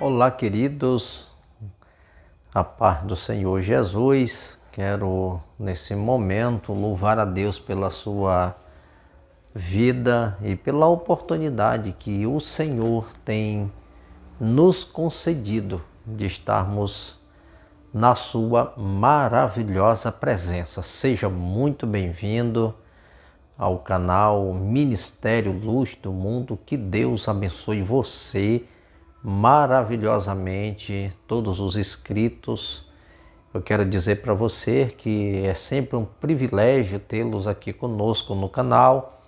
Olá, queridos, a paz do Senhor Jesus. Quero, nesse momento, louvar a Deus pela sua vida e pela oportunidade que o Senhor tem nos concedido de estarmos na sua maravilhosa presença. Seja muito bem-vindo ao canal Ministério Luz do Mundo. Que Deus abençoe você maravilhosamente, todos os inscritos. Eu quero dizer para você que é sempre um privilégio tê-los aqui conosco no canal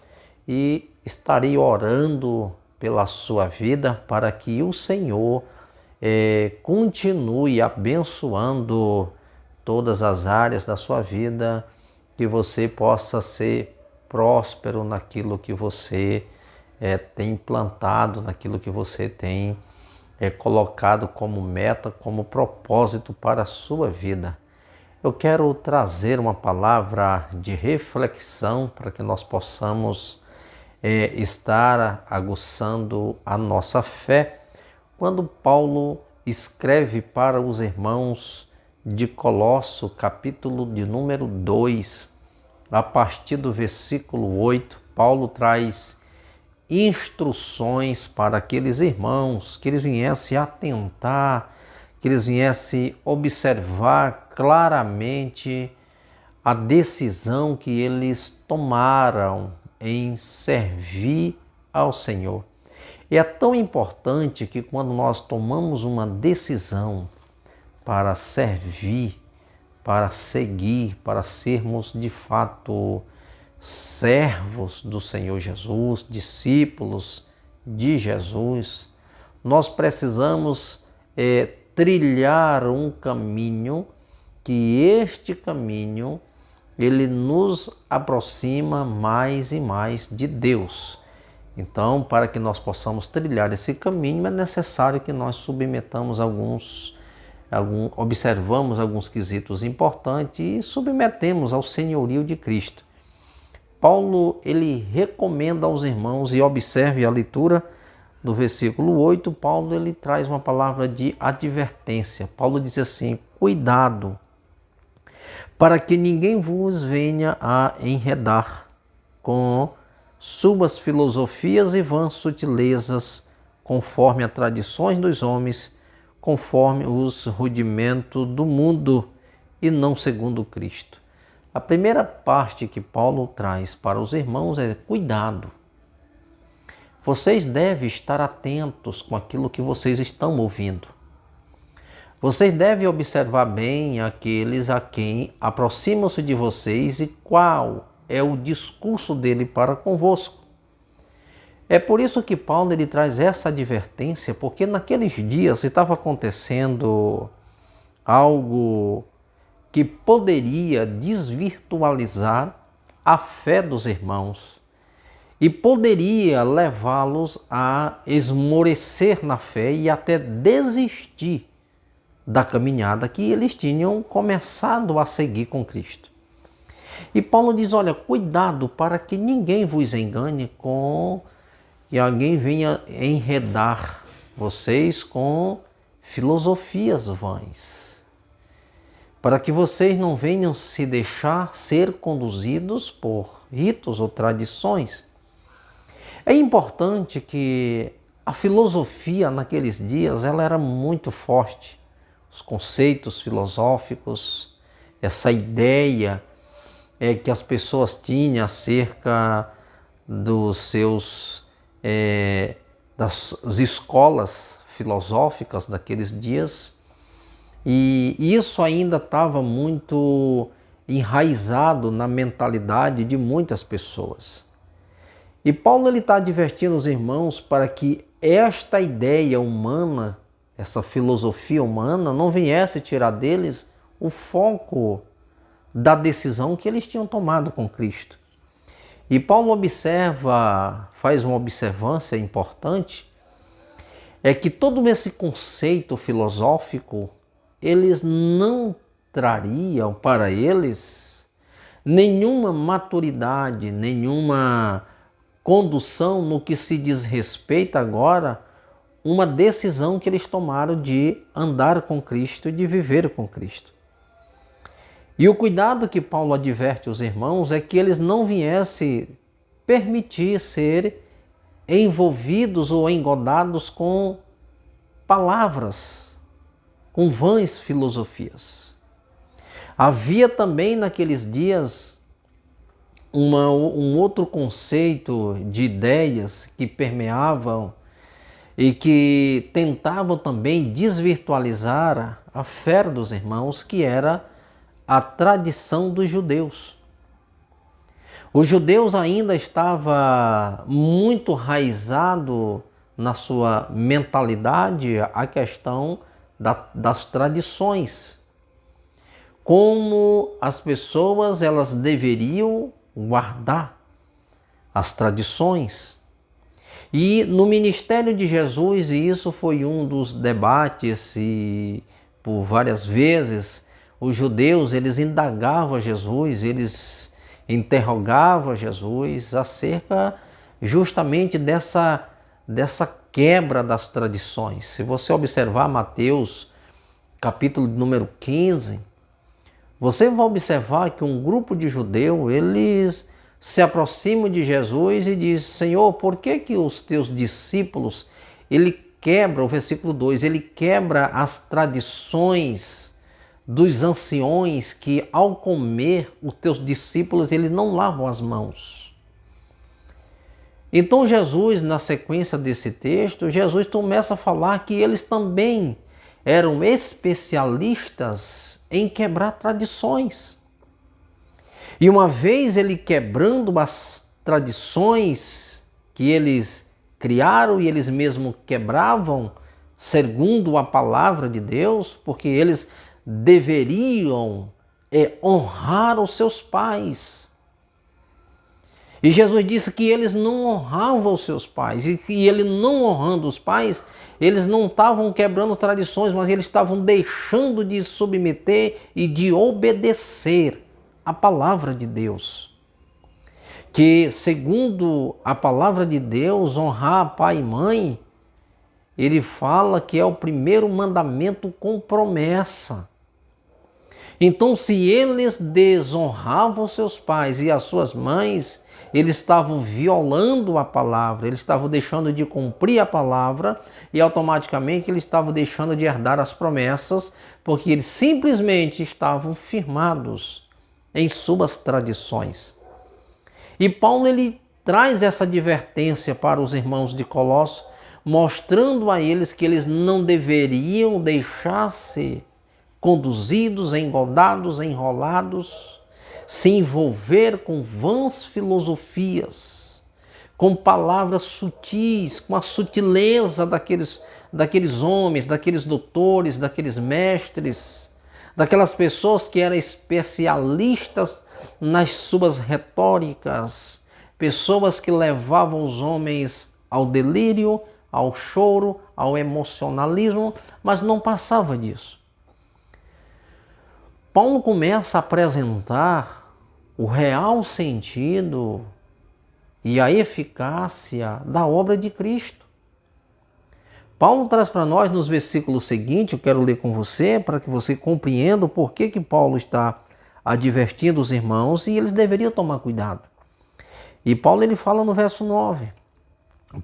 e estarei orando pela sua vida para que o Senhor continue abençoando todas as áreas da sua vida, que você possa ser próspero naquilo que você tem plantado, naquilo que você tem colocado como meta, como propósito para a sua vida. Eu quero trazer uma palavra de reflexão para que nós possamos estar aguçando a nossa fé. Quando Paulo escreve para os irmãos de Colosso, capítulo de número 2, a partir do versículo 8, Paulo traz instruções para aqueles irmãos, que eles viessem atentar, que eles viessem observar claramente a decisão que eles tomaram em servir ao Senhor. E é tão importante que quando nós tomamos uma decisão para servir, para seguir, para sermos de fato servos do Senhor Jesus, discípulos de Jesus, nós precisamos trilhar um caminho, que este caminho ele nos aproxima mais e mais de Deus. Então, para que nós possamos trilhar esse caminho, é necessário que nós submetamos observamos alguns quesitos importantes e submetemos ao senhorio de Cristo. Paulo ele recomenda aos irmãos, e observe a leitura do versículo 8, Paulo ele traz uma palavra de advertência. Paulo diz assim: cuidado, para que ninguém vos venha a enredar com suas filosofias e vãs sutilezas, conforme as tradições dos homens, conforme os rudimentos do mundo, e não segundo Cristo. A primeira parte que Paulo traz para os irmãos é cuidado. Vocês devem estar atentos com aquilo que vocês estão ouvindo. Vocês devem observar bem aqueles a quem aproximam-se de vocês e qual é o discurso dele para convosco. É por isso que Paulo ele traz essa advertência, porque naqueles dias estava acontecendo algo que poderia desvirtualizar a fé dos irmãos e poderia levá-los a esmorecer na fé e até desistir da caminhada que eles tinham começado a seguir com Cristo. E Paulo diz: olha, cuidado para que ninguém vos engane com que alguém venha enredar vocês com filosofias vãs, para que vocês não venham se deixar ser conduzidos por ritos ou tradições. É importante que a filosofia naqueles dias ela era muito forte. Os conceitos filosóficos, essa ideia que as pessoas tinham acerca dos seus das escolas filosóficas daqueles dias. E isso ainda estava muito enraizado na mentalidade de muitas pessoas. E Paulo está advertindo os irmãos para que esta ideia humana, essa filosofia humana, não viesse tirar deles o foco da decisão que eles tinham tomado com Cristo. E Paulo faz uma observância importante, é que todo esse conceito filosófico eles não trariam para eles nenhuma maturidade, nenhuma condução no que se diz respeito agora uma decisão que eles tomaram de andar com Cristo e de viver com Cristo. E o cuidado que Paulo adverte os irmãos é que eles não viessem permitir ser envolvidos ou engodados com palavras, com vãs filosofias. Havia também naqueles dias um outro conceito de ideias que permeavam e que tentavam também desvirtualizar a fé dos irmãos, que era a tradição dos judeus. Os judeus ainda estavam muito enraizado na sua mentalidade a questão das tradições. Como as pessoas elas deveriam guardar as tradições. E no ministério de Jesus, e isso foi um dos debates, e por várias vezes os judeus eles indagavam Jesus, eles interrogavam Jesus acerca justamente dessa quebra das tradições. Se você observar Mateus capítulo número 15, você vai observar que um grupo de judeus, eles se aproximam de Jesus e diz: Senhor, por que os teus discípulos, ele quebra, o versículo 2, ele quebra as tradições dos anciões que ao comer os teus discípulos, eles não lavam as mãos. Então Jesus, na sequência desse texto, Jesus começa a falar que eles também eram especialistas em quebrar tradições. E uma vez ele quebrando as tradições que eles criaram e eles mesmos quebravam, segundo a palavra de Deus, porque eles deveriam honrar os seus pais. E Jesus disse que eles não honravam os seus pais, e que ele não honrando os pais, eles não estavam quebrando tradições, mas eles estavam deixando de submeter e de obedecer a palavra de Deus. Que segundo a palavra de Deus, honrar pai e mãe, ele fala que é o primeiro mandamento com promessa. Então, se eles desonravam seus pais e as suas mães, eles estavam violando a palavra, eles estavam deixando de cumprir a palavra e automaticamente eles estavam deixando de herdar as promessas, porque eles simplesmente estavam firmados em suas tradições. E Paulo ele traz essa advertência para os irmãos de Colossos, mostrando a eles que eles não deveriam deixar-se conduzidos, engodados, enrolados, se envolver com vãs filosofias, com palavras sutis, com a sutileza daqueles homens, daqueles doutores, daqueles mestres, daquelas pessoas que eram especialistas nas suas retóricas, pessoas que levavam os homens ao delírio, ao choro, ao emocionalismo, mas não passava disso. Paulo começa a apresentar o real sentido e a eficácia da obra de Cristo. Paulo traz para nós nos versículos seguintes, eu quero ler com você, para que você compreenda o porquê que Paulo está advertindo os irmãos e eles deveriam tomar cuidado. E Paulo ele fala no verso 9,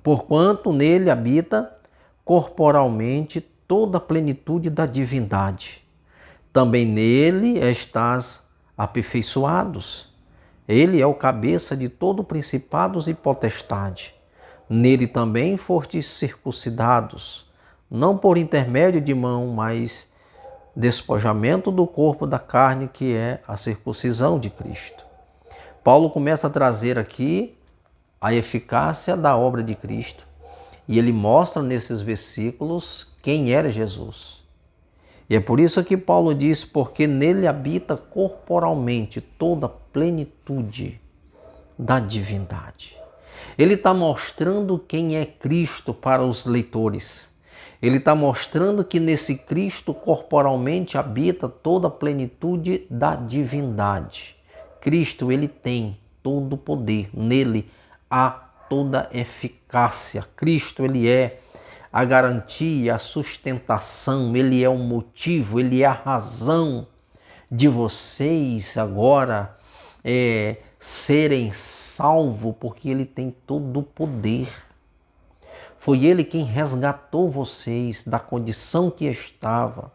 porquanto nele habita corporalmente toda a plenitude da divindade. Também nele estás aperfeiçoados. Ele é o cabeça de todo principados e potestade. Nele também fostes circuncidados, não por intermédio de mão, mas despojamento do corpo da carne, que é a circuncisão de Cristo. Paulo começa a trazer aqui a eficácia da obra de Cristo e ele mostra nesses versículos quem era Jesus. E é por isso que Paulo diz, porque nele habita corporalmente toda a plenitude da divindade. Ele está mostrando quem é Cristo para os leitores. Ele está mostrando que nesse Cristo corporalmente habita toda a plenitude da divindade. Cristo, ele tem todo o poder. Nele há toda a eficácia. Cristo, ele é a garantia, a sustentação, Ele é o motivo, Ele é a razão de vocês agora serem salvos, porque Ele tem todo o poder. Foi Ele quem resgatou vocês da condição que estava.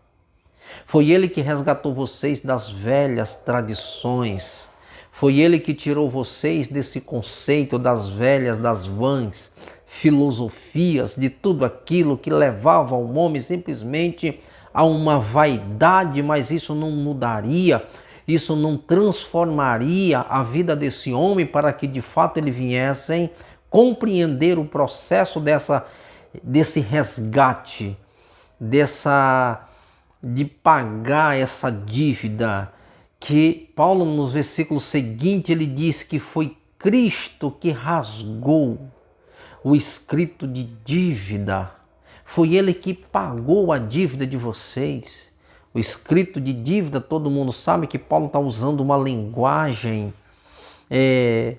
Foi Ele que resgatou vocês das velhas tradições. Foi Ele que tirou vocês desse conceito das velhas, das vãs filosofias, de tudo aquilo que levava o homem simplesmente a uma vaidade, mas isso não mudaria, isso não transformaria a vida desse homem para que de fato ele viessem compreender o processo desse resgate, de pagar essa dívida, que Paulo nos versículos seguintes ele diz que foi Cristo que rasgou o escrito de dívida. Foi Ele que pagou a dívida de vocês. O escrito de dívida, todo mundo sabe que Paulo está usando uma linguagem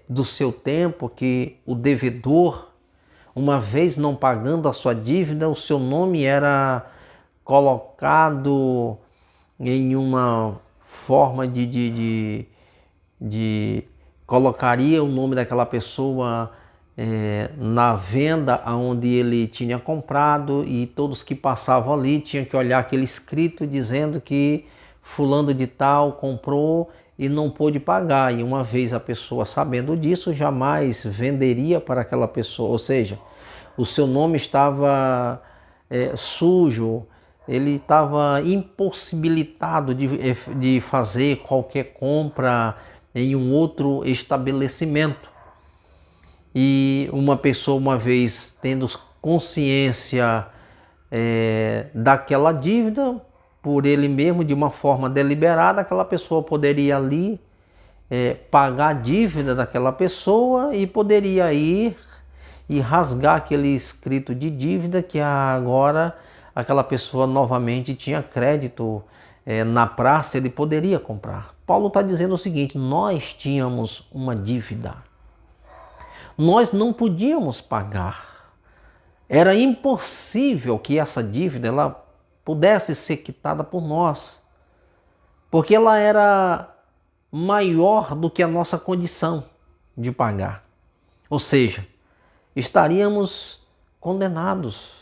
do seu tempo, que o devedor, uma vez não pagando a sua dívida, o seu nome era colocado em uma forma colocaria o nome daquela pessoa na venda onde ele tinha comprado, e todos que passavam ali tinham que olhar aquele escrito dizendo que fulano de tal comprou e não pôde pagar, e uma vez a pessoa sabendo disso jamais venderia para aquela pessoa, ou seja, o seu nome estava sujo, ele estava impossibilitado de fazer qualquer compra em um outro estabelecimento. E uma pessoa, uma vez tendo consciência daquela dívida, por ele mesmo, de uma forma deliberada, aquela pessoa poderia ali pagar a dívida daquela pessoa e poderia ir e rasgar aquele escrito de dívida que agora aquela pessoa novamente tinha crédito na praça, ele poderia comprar. Paulo está dizendo o seguinte: nós tínhamos uma dívida. Nós não podíamos pagar. Era impossível que essa dívida ela pudesse ser quitada por nós, porque ela era maior do que a nossa condição de pagar. Ou seja, estaríamos condenados.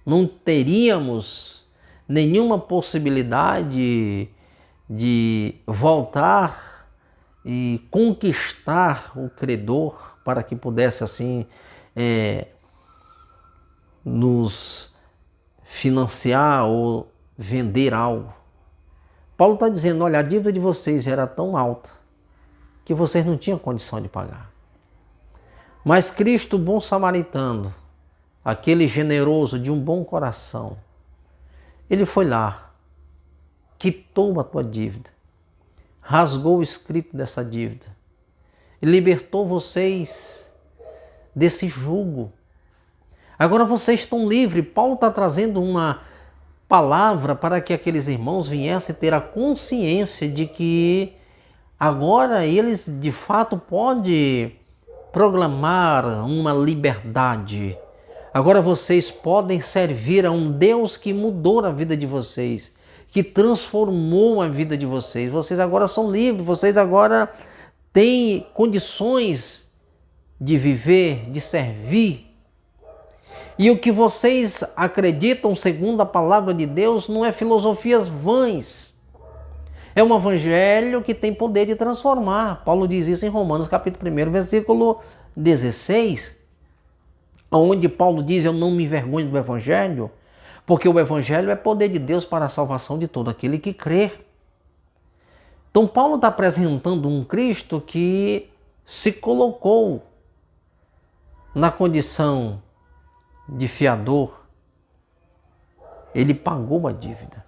Não teríamos nenhuma possibilidade de voltar e conquistar o credor para que pudesse assim nos financiar ou vender algo. Paulo está dizendo: olha, a dívida de vocês era tão alta que vocês não tinham condição de pagar. Mas Cristo, bom samaritano, aquele generoso de um bom coração, ele foi lá, quitou a tua dívida, rasgou o escrito dessa dívida e libertou vocês desse jugo. Agora vocês estão livres. Paulo está trazendo uma palavra para que aqueles irmãos viessem ter a consciência de que agora eles de fato podem proclamar uma liberdade. Agora vocês podem servir a um Deus que mudou a vida de vocês, que transformou a vida de vocês. Vocês agora são livres, vocês agora têm condições de viver, de servir. E o que vocês acreditam, segundo a palavra de Deus, não é filosofias vãs. É um evangelho que tem poder de transformar. Paulo diz isso em Romanos capítulo 1, versículo 16, onde Paulo diz: eu não me envergonho do evangelho, porque o evangelho é poder de Deus para a salvação de todo aquele que crê. Então Paulo está apresentando um Cristo que se colocou na condição de fiador. Ele pagou a dívida,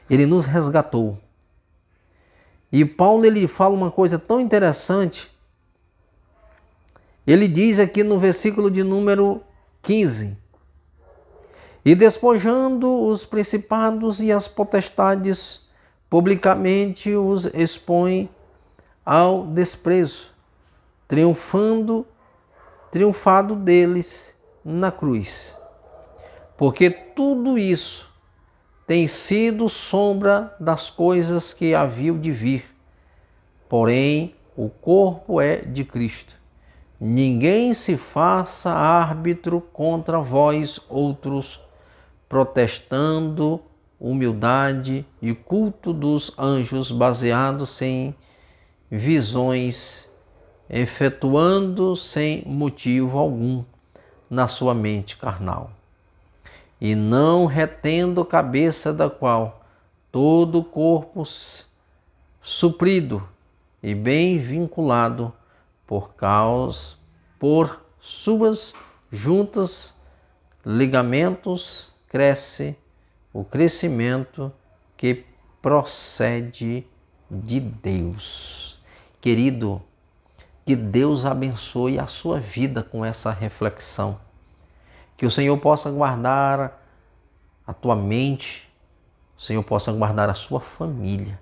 ele nos resgatou. E Paulo ele fala uma coisa tão interessante. Ele diz aqui no versículo de número 15: e despojando os principados e as potestades, publicamente os expõe ao desprezo, triunfado deles na cruz. porque tudo isso tem sido sombra das coisas que haviam de vir. Porém, o corpo é de Cristo. Ninguém se faça árbitro contra vós outros, protestando humildade e culto dos anjos baseados em visões, efetuando sem motivo algum na sua mente carnal, e não retendo cabeça, da qual todo o corpo suprido e bem vinculado por suas juntas ligamentos cresce o crescimento que procede de Deus. Querido, que Deus abençoe a sua vida com essa reflexão. Que o Senhor possa guardar a tua mente, o Senhor possa guardar a sua família.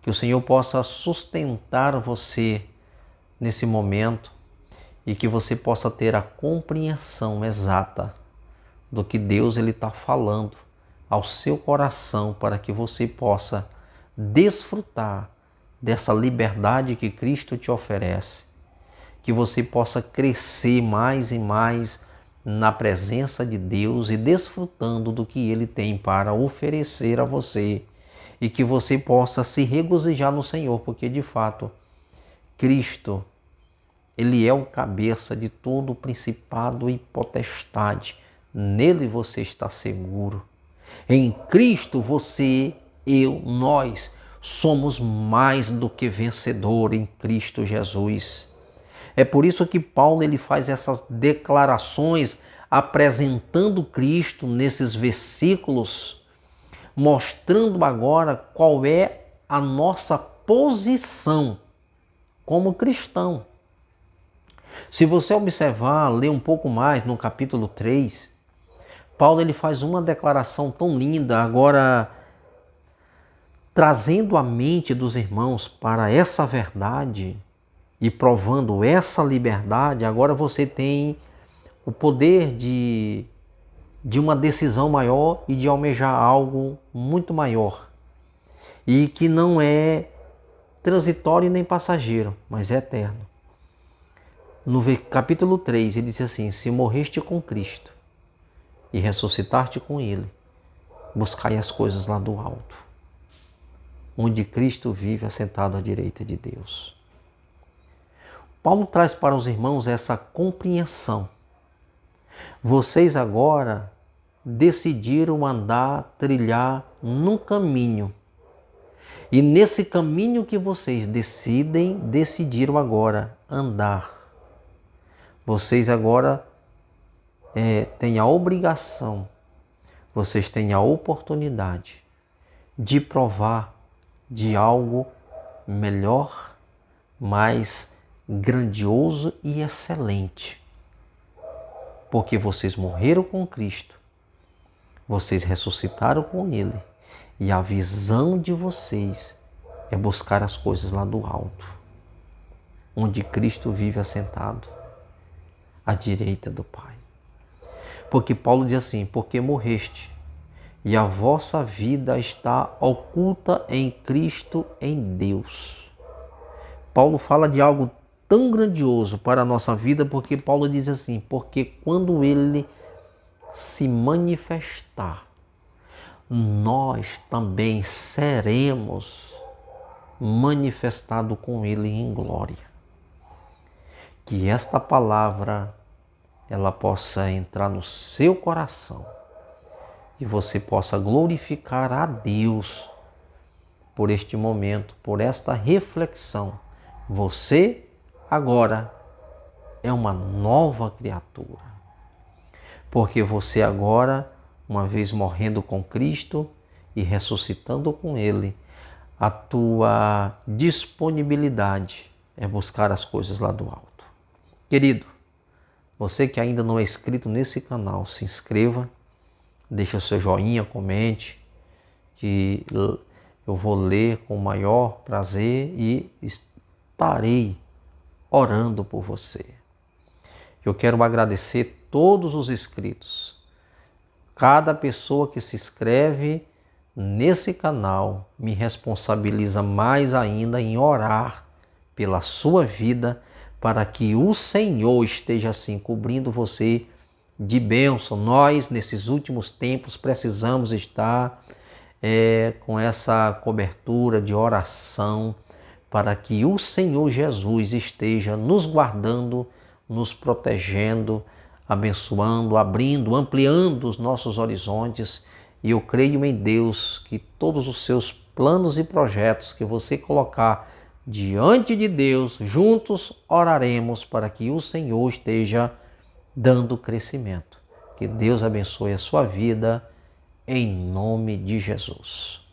Que o Senhor possa sustentar você nesse momento e que você possa ter a compreensão exata do que Deus está falando ao seu coração, para que você possa desfrutar dessa liberdade que Cristo te oferece, que você possa crescer mais e mais na presença de Deus e desfrutando do que Ele tem para oferecer a você, e que você possa se regozijar no Senhor, porque de fato Cristo, Ele é o cabeça de todo o principado e potestade. Nele você está seguro. Em Cristo você, eu, nós somos mais do que vencedor em Cristo Jesus. É por isso que Paulo ele faz essas declarações apresentando Cristo nesses versículos, mostrando agora qual é a nossa posição como cristão. Se você observar, ler um pouco mais no capítulo 3, Paulo ele faz uma declaração tão linda, agora trazendo a mente dos irmãos para essa verdade e provando essa liberdade. Agora você tem o poder de uma decisão maior e de almejar algo muito maior, e que não é transitório nem passageiro, mas é eterno. No capítulo 3 ele diz assim: se morreste com Cristo e ressuscitaste com Ele, buscai as coisas lá do alto, onde Cristo vive assentado à direita de Deus. Paulo traz para os irmãos essa compreensão. Vocês agora decidiram andar, trilhar num caminho. E nesse caminho que vocês decidiram agora andar, vocês agora têm a obrigação, vocês têm a oportunidade de provar de algo melhor, mais grandioso e excelente. Porque vocês morreram com Cristo, vocês ressuscitaram com Ele, e a visão de vocês é buscar as coisas lá do alto, onde Cristo vive assentado à direita do Pai. Porque Paulo diz assim: porque morreste, e a vossa vida está oculta em Cristo, em Deus. Paulo fala de algo tão grandioso para a nossa vida, porque Paulo diz assim: porque quando Ele se manifestar, nós também seremos manifestados com Ele em glória. Que esta palavra ela possa entrar no seu coração e você possa glorificar a Deus por este momento, por esta reflexão. Você agora é uma nova criatura, porque você agora, uma vez morrendo com Cristo e ressuscitando com Ele, a tua disponibilidade é buscar as coisas lá do alto. Querido, você que ainda não é inscrito nesse canal, se inscreva, deixa o seu joinha, comente, que eu vou ler com o maior prazer e estarei orando por você. Eu quero agradecer todos os inscritos Cada pessoa que se inscreve nesse canal me responsabiliza mais ainda em orar pela sua vida, para que o Senhor esteja assim cobrindo você de bênção. Nós, nesses últimos tempos, precisamos estar com essa cobertura de oração, para que o Senhor Jesus esteja nos guardando, nos protegendo, abençoando, abrindo, ampliando os nossos horizontes. E eu creio em Deus que todos os seus planos e projetos que você colocar diante de Deus, juntos oraremos para que o Senhor esteja dando crescimento. Que Deus abençoe a sua vida, em nome de Jesus.